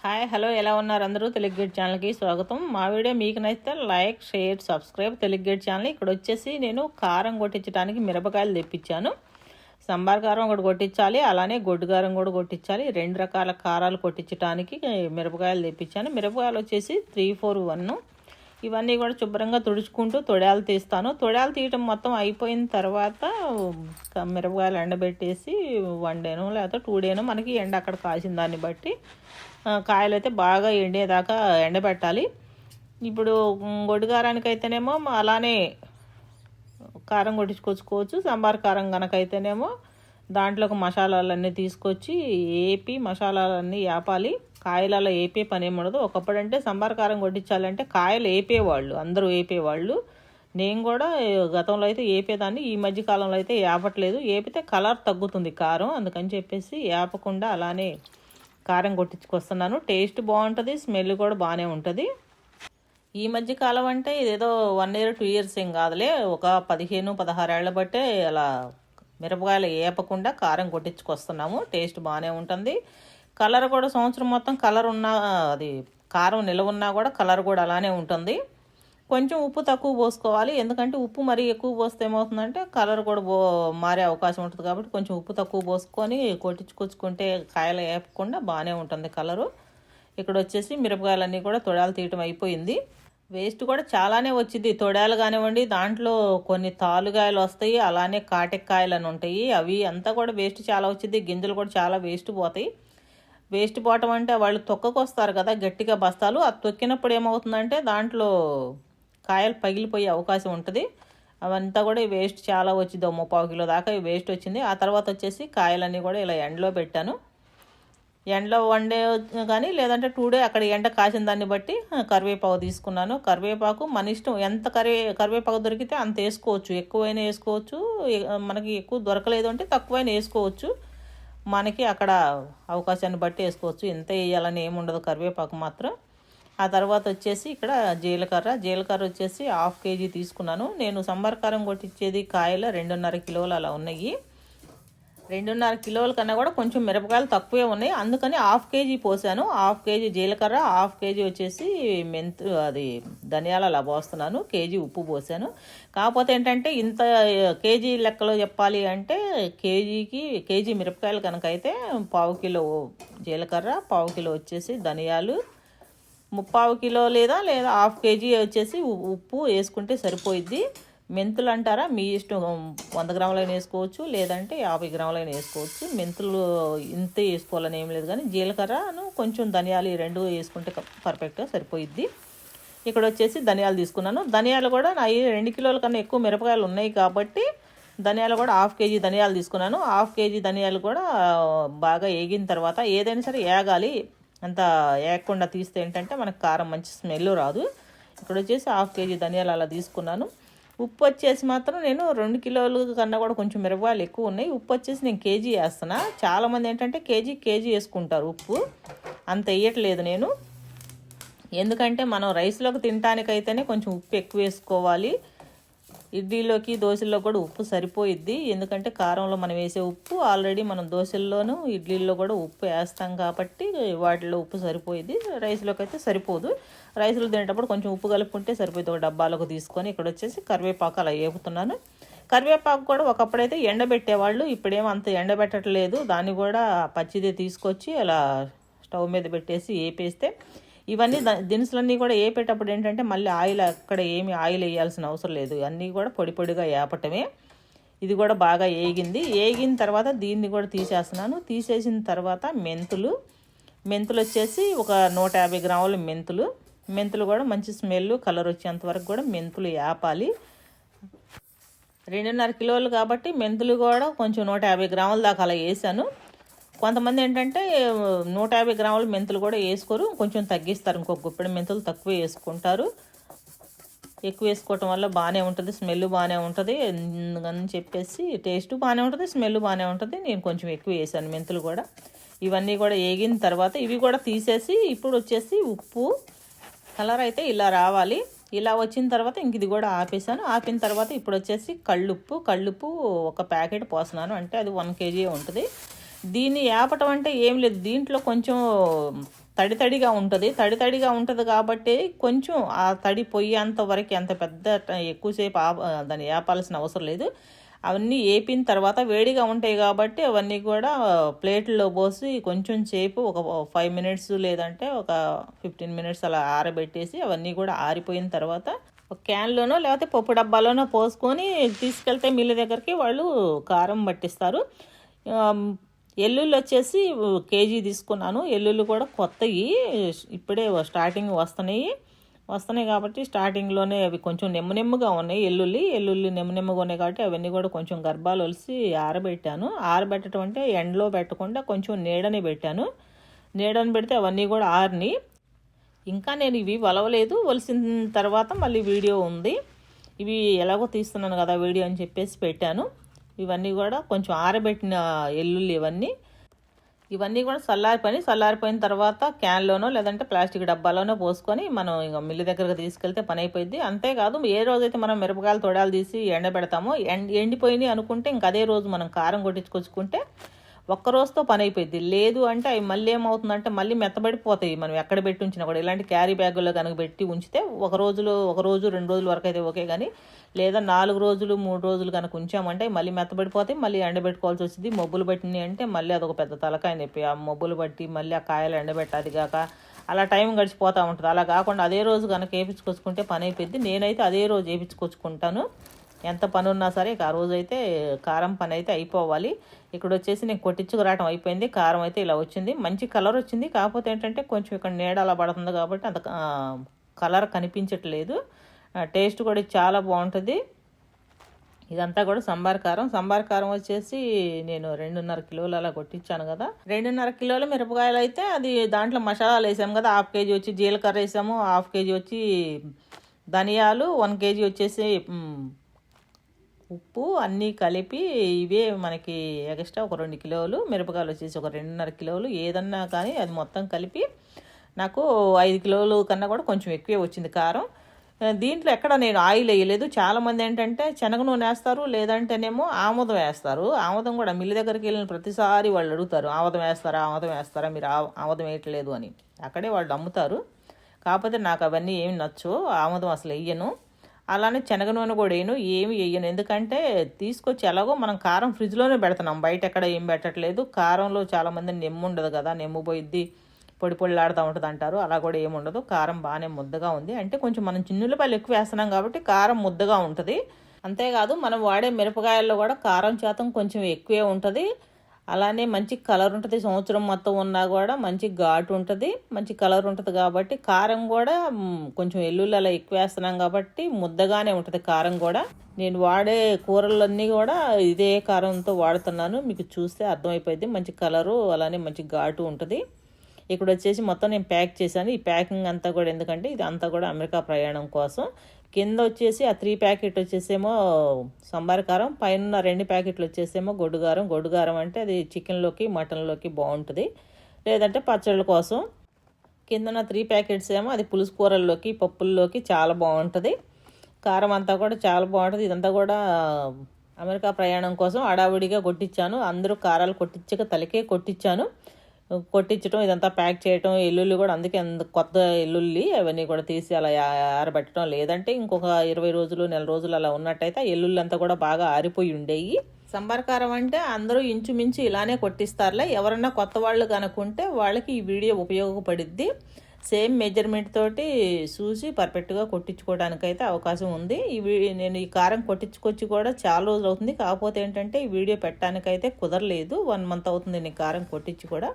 Hi hello ఎలా ఉన్నారు అందరూ? తెలుగు గేట్ ఛానల్కి స్వాగతం. మా వీడియో మీకు నచ్చితే like share subscribe Telugu gate channel. ఇక్కడ వచ్చేసి నేను కారం కొట్టించడానికి మిరపకాయలు తెప్పించాను. సంబార్ కారం ఒకటి కొట్టించాలి, అలానే గొడ్డు కారం కూడా కొట్టించాలి. 2 రకాల కారాలు కొట్టించడానికి మిరపకాయలు తెప్పించాను. మిరపకాయలు వచ్చేసి 341. ఇవన్నీ కూడా శుభ్రంగా తుడుచుకుంటూ తొడాలు తీస్తాను. తొడాలు తీయటం మొత్తం అయిపోయిన తర్వాత మిరపకాయలు ఎండబెట్టేసి 1 డేనో లేకపోతే 2 డేనో మనకి ఎండ అక్కడ కాసిన దాన్ని బట్టి కాయలు అయితే బాగా ఎండేదాకా ఎండబెట్టాలి. ఇప్పుడు గొడ్డుకారానికి అయితేనేమో అలానే కారం కొట్టించుకొచ్చుకోవచ్చు. సాంబార్ కారం కనుకైతేనేమో దాంట్లోకి మసాలాలన్నీ తీసుకొచ్చి ఏపి మసాలాలన్నీ వేపాలి. కాయలలో ఏపే పని ఏముండదు. ఒకప్పుడంటే సాంబార్ కారం కొట్టించాలంటే కాయలు ఏపేవాళ్ళు, అందరూ ఏపేవాళ్ళు. నేను కూడా గతంలో అయితే ఏపేదాన్ని. ఈ మధ్య కాలంలో అయితే ఏపట్లేదు. ఏపితే కలర్ తగ్గుతుంది కారం, అందుకని చెప్పేసి ఏపకుండా అలానే కారం కొట్టించుకొస్తున్నాను. టేస్ట్ బాగుంటుంది, స్మెల్ కూడా బాగానే ఉంటుంది. ఈ మధ్య కాలం అంటే ఇదేదో 1 year 2 years ఏం కాదులే, ఒక 15-16 ఏళ్ల బట్టే అలా మిరపకాయలు ఏపకుండా కారం కొట్టించుకొస్తున్నాము. టేస్ట్ బాగానే ఉంటుంది. కలర్ కూడా సంవత్సరం మొత్తం కలర్ ఉన్నా, అది కారం నిలవ ఉన్నా కూడా కలర్ కూడా అలానే ఉంటుంది. కొంచెం ఉప్పు తక్కువ పోసుకోవాలి, ఎందుకంటే ఉప్పు మరీ ఎక్కువ పోస్తే ఏమవుతుందంటే కలర్ కూడా మారే అవకాశం ఉంటుంది. కాబట్టి కొంచెం ఉప్పు తక్కువ పోసుకొని కొట్టించుకొచ్చుకుంటే కాయలు వేపకుండా బాగానే ఉంటుంది కలరు. ఇక్కడ వచ్చేసి మిరపకాయలన్నీ కూడా తొడాలు తీయటం అయిపోయింది. వేస్ట్ కూడా చాలానే వచ్చింది. తొడాలు కానివ్వండి, దాంట్లో కొన్ని తాలుగాయలు వస్తాయి, అలానే కాటెక్కాయలు అని ఉంటాయి. అవి అంతా కూడా వేస్ట్ చాలా వచ్చింది. గింజలు కూడా చాలా వేస్ట్ పోతాయి. వేస్ట్ పోవటం అంటే వాళ్ళు తొక్కకొస్తారు కదా గట్టిగా బస్తాలు, అది తొక్కినప్పుడు ఏమవుతుందంటే దాంట్లో కాయలు పగిలిపోయే అవకాశం ఉంటుంది. అవంతా కూడా వేస్ట్ చాలా వచ్చింది. 3/4 కిలో దాకా వేస్ట్ వచ్చింది. ఆ తర్వాత వచ్చేసి కాయలన్నీ కూడా ఇలా ఎండలో పెట్టాను. ఎండలో 1 డే కానీ లేదంటే 2 డే అక్కడ ఎండ కాసిన దాన్ని బట్టి కరివేపాకు తీసుకున్నాను. కరివేపాకు మన ఇష్టం, ఎంత కరివేపాకు దొరికితే అంత వేసుకోవచ్చు. ఎక్కువైనా వేసుకోవచ్చు, మనకి ఎక్కువ దొరకలేదు అంటే తక్కువైనా వేసుకోవచ్చు. మనకి అక్కడ అవకాశాన్ని బట్టి వేసుకోవచ్చు. ఎంత వేయాలని ఏముండదు కరివేపాకు మాత్రం. ఆ తర్వాత వచ్చేసి ఇక్కడ జీలకర్ర వచ్చేసి 1/2 kg తీసుకున్నాను. నేను సాంబార్ కారం కొట్టించేది కాయలు 2.5 కిలోలు అలా ఉన్నాయి. 2.5 కిలోల కన్నా కూడా కొంచెం మిరపకాయలు తక్కువే ఉన్నాయి, అందుకని 1/2 kg పోసాను. 1/2 kg జీలకర్ర, 1/2 kg వచ్చేసి ధనియాలు అలా పోస్తున్నాను. కేజీ ఉప్పు పోసాను. కాకపోతే ఏంటంటే ఇంత కేజీ లెక్కలో చెప్పాలి అంటే కేజీ మిరపకాయలు కనుక అయితే 1/4 కిలో జీలకర్ర, 1/4 కిలో వచ్చేసి ధనియాలు, 3/4 కిలో లేదా 1/2 kg వచ్చేసి ఉప్పు వేసుకుంటే సరిపోయిద్ది. మెంతులు అంటారా మీ ఇష్టం, 100 గ్రాములైనా వేసుకోవచ్చు, లేదంటే 50 గ్రాములైనా వేసుకోవచ్చు. మెంతులు ఇంత వేసుకోవాలని ఏం లేదు, కానీ జీలకర్రను కొంచెం ధనియాలు ఈ 2 వేసుకుంటే పర్ఫెక్ట్గా సరిపోయిద్ది. ఇక్కడ వచ్చేసి ధనియాలు తీసుకున్నాను. ధనియాలు కూడా నా 2 కిలోల కన్నా ఎక్కువ మిరపకాయలు ఉన్నాయి కాబట్టి ధనియాలు కూడా 1/2 kg ధనియాలు తీసుకున్నాను. 1/2 kg ధనియాలు కూడా బాగా వేగిన తర్వాత, ఏదైనా సరే వేగాలి, అంత వేగకుండా తీస్తే ఏంటంటే మనకు కారం మంచి స్మెల్ రాదు. ఇక్కడ వచ్చేసి 1/2 kg ధనియాలు అలా తీసుకున్నాను. ఉప్పు వచ్చేసి మాత్రం నేను 2 కిలోల కన్నా కూడా కొంచెం మిరపకాయలు ఎక్కువ ఉన్నాయి. ఉప్పు వచ్చేసి నేను కేజీ వేస్తున్నా. చాలామంది ఏంటంటే కేజీ వేసుకుంటారు ఉప్పు, అంత వేయట్లేదు నేను. ఎందుకంటే మనం రైస్లోకి తినటానికైతేనే కొంచెం ఉప్పు ఎక్కువ వేసుకోవాలి. ఇడ్లీలోకి దోశల్లో కూడా ఉప్పు సరిపోయిద్ది, ఎందుకంటే కారంలో మనం వేసే ఉప్పు ఆల్రెడీ మనం దోశల్లోనూ ఇడ్లీల్లో కూడా ఉప్పు వేస్తాం కాబట్టి వాటిలో ఉప్పు సరిపోయిద్ది. రైస్లోకి అయితే సరిపోదు. రైస్లో తినేటప్పుడు కొంచెం ఉప్పు కలుపుకుంటే సరిపోయింది. ఒక డబ్బాలోకి తీసుకొని ఇక్కడ వచ్చేసి కరివేపాకు అలా వేపుతున్నాను. కరివేపాకు కూడా ఒకప్పుడైతే ఎండబెట్టేవాళ్ళు, ఇప్పుడేమో అంత ఎండబెట్టట్లేదు. దాన్ని కూడా పచ్చిదే తీసుకొచ్చి అలా స్టవ్ మీద పెట్టేసి వేపేస్తే, ఇవన్నీ దినుసులన్నీ కూడా వేపేటప్పుడు ఏంటంటే మళ్ళీ అక్కడ ఏమి ఆయిల్ వేయాల్సిన అవసరం లేదు. అన్నీ కూడా పొడిగా వేపటమే. ఇది కూడా బాగా వేగిన తర్వాత దీన్ని కూడా తీసేస్తున్నాను. తీసేసిన తర్వాత మెంతులు వచ్చేసి ఒక 150 గ్రాముల మెంతులు కూడా మంచి స్మెల్ కలర్ వచ్చేంత వరకు కూడా మెంతులు వేపాలి. 2.5 కిలోలు కాబట్టి మెంతులు కూడా కొంచెం 150 గ్రాముల దాకా అలా వేసాను. కొంతమంది ఏంటంటే 150 గ్రాముల మెంతులు కూడా వేసుకోరు, కొంచెం తగ్గిస్తారు. ఇంకొక గుప్పెడు మెంతులు తక్కువ వేసుకుంటారు. ఎక్కువ వేసుకోవటం వల్ల బాగానే ఉంటుంది, స్మెల్ బాగానే ఉంటుంది అని చెప్పేసి, టేస్ట్ బాగానే ఉంటుంది, స్మెల్ బాగానే ఉంటుంది. నేను కొంచెం ఎక్కువ వేసాను మెంతులు కూడా. ఇవన్నీ కూడా వేగిన తర్వాత ఇవి కూడా తీసేసి, ఇప్పుడు వచ్చేసి ఉప్పు, కలర్ అయితే ఇలా రావాలి. ఇలా వచ్చిన తర్వాత ఇంక ఇది కూడా ఆపేసాను. ఆపిన తర్వాత ఇప్పుడు వచ్చేసి కళ్ళుప్పు ఒక ప్యాకెట్ పోస్తున్నాను. అంటే అది 1 kg ఉంటుంది. దీన్ని వేపటం అంటే ఏం లేదు, దీంట్లో కొంచెం తడిగా ఉంటుంది. తడిగా ఉంటుంది కాబట్టి కొంచెం ఆ తడి పొయ్యేంత వరకు అంత పెద్ద ఎక్కువసేపు దాన్ని వేపాల్సిన అవసరం లేదు. అవన్నీ వేపిన తర్వాత వేడిగా ఉంటాయి కాబట్టి అవన్నీ కూడా ప్లేట్లో పోసి కొంచెం సేపు ఒక 5 మినిట్స్ లేదంటే ఒక 15 మినిట్స్ అలా ఆరబెట్టేసి అవన్నీ కూడా ఆరిపోయిన తర్వాత ఒక క్యాన్లోనో లేకపోతే పప్పు డబ్బాలోనో పోసుకొని తీసుకెళ్తే మిల్లు దగ్గరికి వాళ్ళు కారం పట్టిస్తారు. ఎల్లుల్లి వచ్చేసి కేజీ తీసుకున్నాను. ఎల్లుల్లి కూడా కొత్తవి ఇప్పుడే స్టార్టింగ్ వస్తున్నాయి కాబట్టి స్టార్టింగ్లోనే అవి కొంచెం నెమ్మగా ఉన్నాయి. ఎల్లుల్లి నెమ్మగా ఉన్నాయి కాబట్టి అవన్నీ కూడా కొంచెం గర్భాలు ఒలిసి ఆరబెట్టాను. ఆరబెట్టడం అంటే ఎండలో పెట్టకుండా కొంచెం నీడని పెట్టాను. నీడని పెడితే అవన్నీ కూడా ఆరిని. ఇంకా నేను ఇవి వలవలేదు, ఒలిసిన తర్వాత మళ్ళీ వీడియో ఉంది. ఇవి ఎలాగో తీస్తున్నాను కదా వీడియో అని చెప్పేసి పెట్టాను. ఇవన్నీ కూడా కొంచెం ఆరబెట్టిన ఎల్లుల్లి ఇవన్నీ కూడా చల్లారిపోయిన తర్వాత క్యాన్లోనో లేదంటే ప్లాస్టిక్ డబ్బాలోనో పోసుకొని మనం ఇక మిల్లు దగ్గరకు తీసుకెళ్తే పని అయిపోయింది. అంతేకాదు ఏ రోజైతే మనం మిరపకాయలు తొడాలు తీసి ఎండబెడతామో ఎండిపోయినాయి అనుకుంటే ఇంక అదే రోజు మనం కారం కొట్టించుకొచ్చుకుంటే ఒక్క రోజుతో పని అయిపోయింది. లేదు అంటే అవి మళ్ళీ ఏమవుతుందంటే మళ్ళీ మెత్తబడిపోతాయి. మనం ఎక్కడ పెట్టి ఉంచినా కూడా ఇలాంటి క్యారీ బ్యాగుల్లో కనుక పెట్టి ఉంచితే ఒక రోజు 2 రోజుల వరకు అయితే ఓకే, కానీ లేదా 4 రోజులు 3 రోజులు కనుక ఉంచామంటే మళ్ళీ మెత్తబడిపోతాయి. మళ్ళీ ఎండబెట్టుకోవాల్సి వచ్చింది. మబ్బులు పట్టినాయి అంటే మళ్ళీ అదొక పెద్ద తలకాయ నొప్పి. ఆ మబ్బులు పట్టి మళ్ళీ ఆ కాయలు ఎండబెట్టాలి కాక అలా టైం గడిచిపోతూ ఉంటుంది. అలా కాకుండా అదే రోజు కనుక వేయించుకొచ్చుకుంటే పని అయిపోయింది. నేనైతే అదే రోజు వేయించుకొచ్చుకుంటాను. ఎంత పని ఉన్నా సరే ఆ రోజు అయితే కారం పని అయితే అయిపోవాలి. ఇక్కడ వచ్చేసి నేను కొట్టించుకురావటం అయిపోయింది. కారం అయితే ఇలా వచ్చింది, మంచి కలర్ వచ్చింది. కాకపోతే ఏంటంటే కొంచెం ఇక్కడ నీడ అలా పడుతుంది కాబట్టి అంత కలర్ కనిపించట్లేదు. టేస్ట్ కూడా చాలా బాగుంటుంది. ఇదంతా కూడా సంబార్ కారం వచ్చేసి నేను 2.5 కిలోలు అలా కొట్టించాను కదా. 2.5 కిలోలు మిరపకాయలు అయితే అది దాంట్లో మసాలాలు వేసాము కదా. 1/2 కేజీ వచ్చి జీలకర్ర వేసాము, 1/2 కేజీ వచ్చి ధనియాలు, 1 కేజీ వచ్చేసి ఉప్పు అన్నీ కలిపి ఇవే మనకి ఎక్స్ట్రా ఒక 2 కిలోలు. మిరపకాయలు వచ్చేసి ఒక 2.5 కిలోలు. ఏదన్నా కానీ అది మొత్తం కలిపి నాకు 5 కిలోలు కన్నా కూడా కొంచెం ఎక్కువే వచ్చింది కారం. దీంట్లో ఎక్కడ నేను ఆయిల్ వేయలేదు. చాలామంది ఏంటంటే శనగ నూనె వేస్తారు, లేదంటేనేమో ఆముదం వేస్తారు. ఆముదం కూడా మిల్లు దగ్గరికి వెళ్ళిన ప్రతిసారి వాళ్ళు అడుగుతారు, ఆముదం వేస్తారా మీరు ఆముదం వేయట్లేదు అని. అక్కడే వాళ్ళు అమ్ముతారు. కాకపోతే నాకు అవన్నీ ఏమి నచ్చవు. ఆముదం అసలు వేయను. అలానే శనగ నూనె కూడా ఏమి వేయను. ఎందుకంటే తీసుకొచ్చి ఎలాగో మనం కారం ఫ్రిడ్జ్లోనే పెడుతున్నాం, బయట ఎక్కడ ఏం పెట్టట్లేదు. కారంలో చాలామంది నెమ్ము ఉండదు కదా, నెమ్ము పోయిద్ది, పొడిలాడుతూ ఉంటుంది అంటారు. అలా కూడా ఏముండదు. కారం బాగానే ముద్దగా ఉంది. అంటే కొంచెం మనం చిన్నులపాయలు ఎక్కువ వేస్తున్నాం కాబట్టి కారం ముద్దగా ఉంటుంది. అంతేకాదు మనం వాడే మిరపకాయల్లో కూడా కారం శాతం కొంచెం ఎక్కువే ఉంటుంది. అలానే మంచి కలర్ ఉంటుంది. సంవత్సరం మొత్తం ఉన్నా కూడా మంచి ఘాటు ఉంటుంది, మంచి కలర్ ఉంటుంది. కాబట్టి కారం కూడా కొంచెం ఎల్లుల్లి అలా ఎక్కువ వేస్తున్నాం కాబట్టి ముద్దగానే ఉంటుంది కారం కూడా. నేను వాడే కూరలన్నీ కూడా ఇదే కారంతో వాడుతున్నాను. మీకు చూస్తే అర్థమైపోయింది. మంచి కలరు అలానే మంచి ఘాటు ఉంటుంది. ఇక్కడ వచ్చేసి మొత్తం నేను ప్యాక్ చేశాను. ఈ ప్యాకింగ్ అంతా కూడా ఎందుకంటే ఇది అంతా కూడా అమెరికా ప్రయాణం కోసం. కింద వచ్చేసి ఆ 3 ప్యాకెట్ వచ్చేసేమో సంబార్ కారం, పైన 2 ప్యాకెట్లు వచ్చేసేమో గొడ్డుగారం అంటే అది చికెన్లోకి మటన్లోకి బాగుంటుంది, లేదంటే పచ్చళ్ళ కోసం. కిందన 3 ప్యాకెట్స్ ఏమో అది పులుసు కూరల్లోకి పప్పుల్లోకి చాలా బాగుంటుంది. కారం అంతా కూడా చాలా బాగుంటుంది. ఇదంతా కూడా అమెరికా ప్రయాణం కోసం హడావుడిగా కొట్టించాను. అందరూ కారాలు కొట్టించక తలకే కొట్టించడం ఇదంతా ప్యాక్ చేయటం. ఎల్లుల్లి కూడా అందుకే కొత్త ఎల్లుల్లి అవన్నీ కూడా తీసి అలా ఆరబెట్టడం. లేదంటే ఇంకొక 20 రోజులు నెల రోజులు అలా ఉన్నట్టయితే ఎల్లుల్లి అంతా కూడా బాగా ఆరిపోయి ఉండేవి. సంబార్ కారం అంటే అందరూ ఇంచుమించు ఇలానే కొట్టిస్తారులే. ఎవరన్నా కొత్త వాళ్ళు కనుక్కుంటే వాళ్ళకి ఈ వీడియో ఉపయోగపడిద్ది. సేమ్ మెజర్మెంట్ తోటి చూసి పర్ఫెక్ట్గా కొట్టించుకోవడానికైతే అవకాశం ఉంది. నేను ఈ కారం కొట్టించుకొచ్చి కూడా చాలా రోజులు అవుతుంది. కాకపోతే ఏంటంటే ఈ వీడియో పెట్టడానికైతే కుదరలేదు. 1 మంత్ అవుతుంది నేను కారం కొట్టించి కూడా.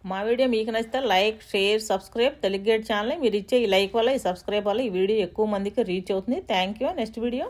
మా వీడియో మీకు నచ్చితే like, share, subscribe Telugu gate channel. మీరు ఇచ్చే ఈ లైక్ వల్ల, ఈ సబ్స్క్రైబ్ వల్ల ఈ వీడియో ఎక్కువ మందికి రీచ్ అవుతుంది. Thank you. Next video.